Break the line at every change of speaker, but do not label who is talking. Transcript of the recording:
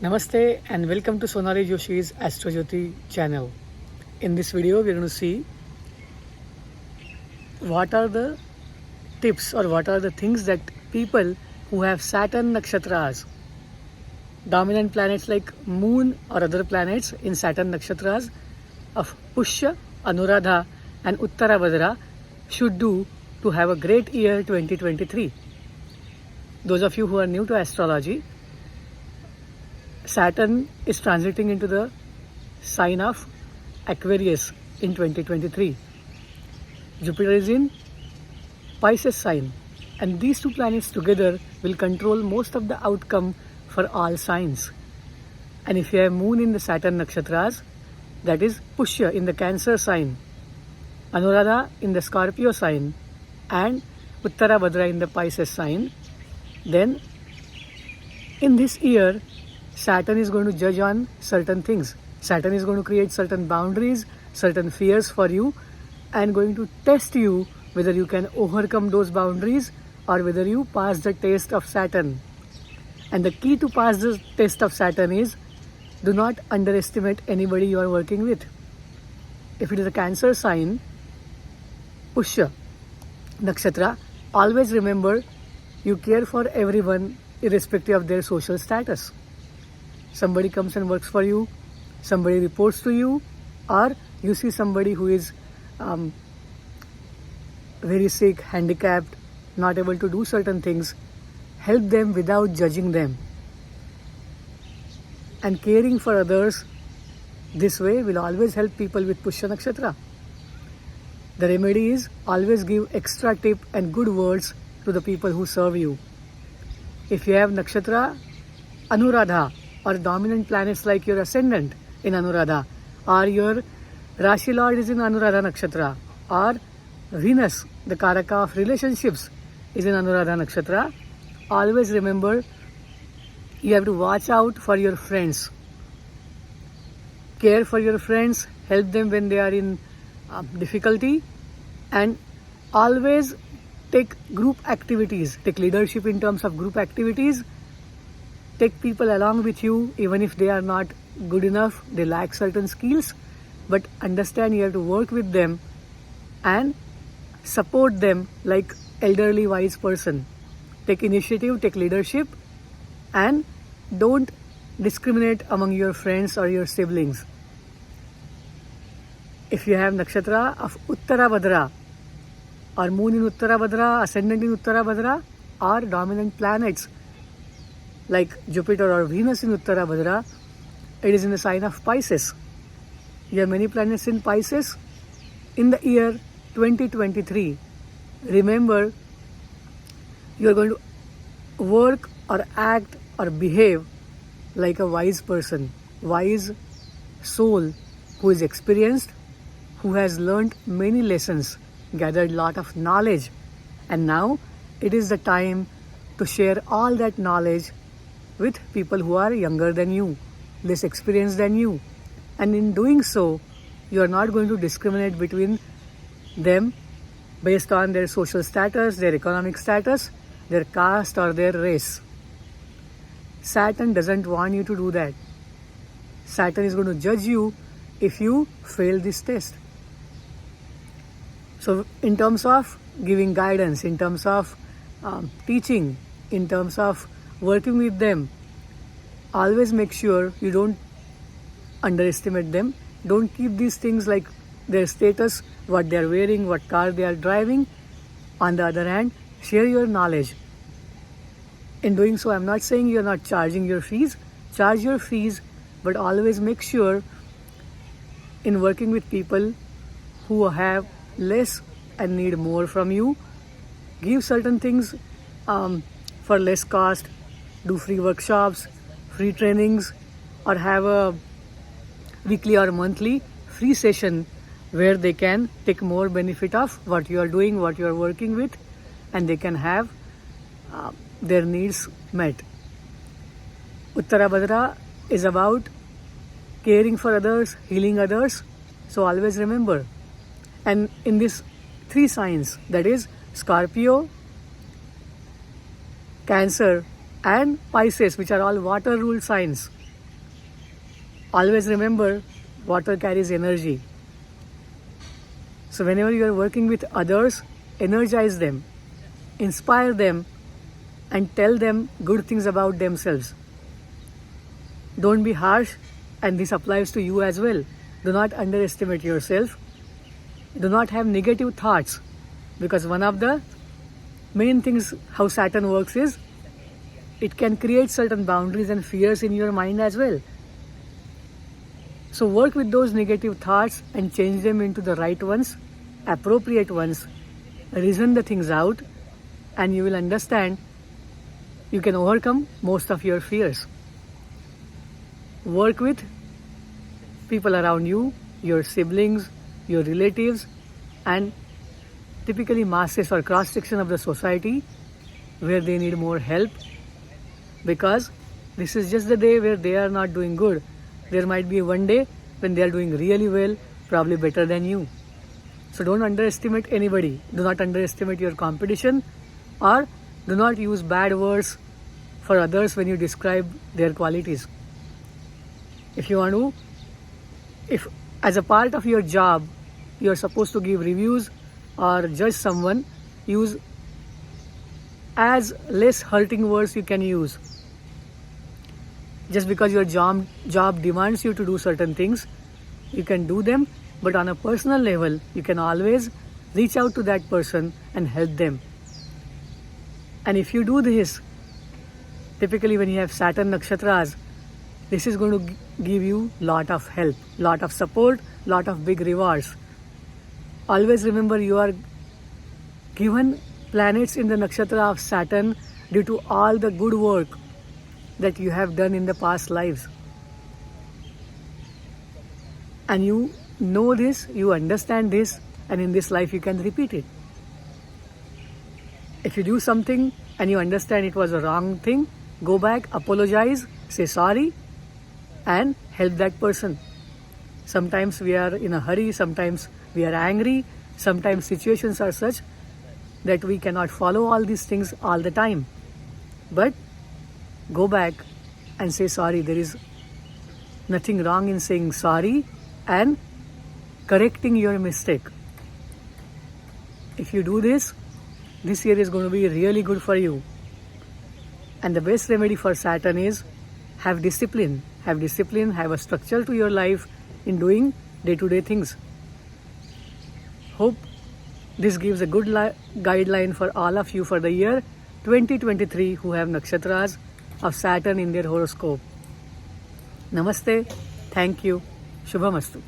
Namaste and welcome to Sonali Joshi's Astrojyoti channel. In this video, we're going to see what are the tips or what are the things that people who have Saturn Nakshatras, dominant planets like Moon or other planets in Saturn Nakshatras of Pushya, Anuradha and Uttara Bhadra should do to have a great year 2023. Those of you who are new to astrology, Saturn is transiting into the sign of Aquarius in 2023. Jupiter is in Pisces sign, and these two planets together will control most of the outcome for all signs. And if you have Moon in the Saturn Nakshatras, that is Pushya in the Cancer sign, Anuradha in the Scorpio sign, and Uttara Bhadra in the Pisces sign, then in this year, Saturn is going to judge on certain things. Saturn is going to create certain boundaries, certain fears for you, and going to test you whether you can overcome those boundaries or whether you pass the test of Saturn. And the key to pass the test of Saturn is do not underestimate anybody you are working with. If it is a Cancer sign, Pushya Nakshatra, always remember you care for everyone irrespective of their social status. Somebody comes and works for you, somebody reports to you, or you see somebody who is very sick, handicapped, not able to do certain things, help them without judging them. And caring for others this way will always help people with Pushya Nakshatra. The remedy is always give extra tip and good words to the people who serve you. If you have Nakshatra Anuradha, or dominant planets like your ascendant in Anuradha, or your Rashi Lord is in Anuradha Nakshatra, or Venus, the Karaka of relationships, is in Anuradha Nakshatra, always remember you have to watch out for your friends. Care for your friends, help them when they are in difficulty, and always take group activities, take leadership in terms of group activities. Take people along with you even if they are not good enough, they lack certain skills, but understand you have to work with them and support them like elderly wise person. Take initiative, take leadership, and don't discriminate among your friends or your siblings. If you have Nakshatra of Uttara Bhadra, or Moon in Uttara Bhadra, Ascendant in Uttara Bhadra, or dominant planets like Jupiter or Venus in Uttara Bhadra, it is in the sign of Pisces. You have many planets in Pisces. In the year 2023, remember you are going to work or act or behave like a wise person, wise soul who is experienced, who has learned many lessons, gathered lot of knowledge, and now it is the time to share all that knowledge with people who are younger than you, less experienced than you. And in doing so, you are not going to discriminate between them based on their social status, their economic status, their caste or their race. Saturn doesn't want you to do that. Saturn is going to judge you if you fail this test. So in terms of giving guidance, in terms of teaching, in terms of working with them, always make sure you don't underestimate them. Don't keep these things like their status, what they are wearing, what car they are driving. On the other hand, share your knowledge. In doing so, I'm not saying you're not charging your fees. Charge your fees, but always make sure in working with people who have less and need more from you, give certain things for less cost, do free workshops, free trainings, or have a weekly or monthly free session where they can take more benefit of what you are doing, what you are working with, and they can have their needs met. Uttara Bhadra is about caring for others, healing others, so always remember. And in these three signs, that is Scorpio, Cancer and Pisces, which are all water ruled signs, Always remember, water carries energy. So whenever you are working with others, energize them, inspire them, and tell them good things about themselves. Don't be harsh, and this applies to you as well. Do not underestimate yourself. Do not have negative thoughts, because one of the main things how Saturn works is it can create certain boundaries and fears in your mind as well. So work with those negative thoughts and change them into the right ones, appropriate ones. Reason the things out, and you will understand you can overcome most of your fears. Work with people around you, your siblings, your relatives, and typically masses or cross section of the society where they need more help, because this is just the day where they are not doing good. There might be one day when they are doing really well, probably better than you. So don't underestimate anybody. Do not underestimate your competition, or do not use bad words for others when you describe their qualities. If you want to, if as a part of your job you are supposed to give reviews or judge someone, use as less hurting words you can use. Just because your job demands you to do certain things, you can do them, but on a personal level, you can always reach out to that person and help them. And if you do this, typically when you have Saturn Nakshatras, this is going to give you lot of help, lot of support, lot of big rewards. Always remember, you are given planets in the nakshatra of Saturn due to all the good work that you have done in the past lives. And you know this, you understand this, and in this life you can repeat it. If you do something and you understand it was a wrong thing, go back, apologize, say sorry, and help that person. Sometimes we are in a hurry, sometimes we are angry, sometimes situations are such that we cannot follow all these things all the time. But go back and say sorry. There is nothing wrong in saying sorry and correcting your mistake. If you do this, this year is going to be really good for you. And the best remedy for Saturn is have discipline. Have discipline, have a structure to your life in doing day-to-day things. Hope this gives a good guideline for all of you for the year 2023 who have nakshatras of Saturn in their horoscope. Namaste. Thank you. Shubhamastu.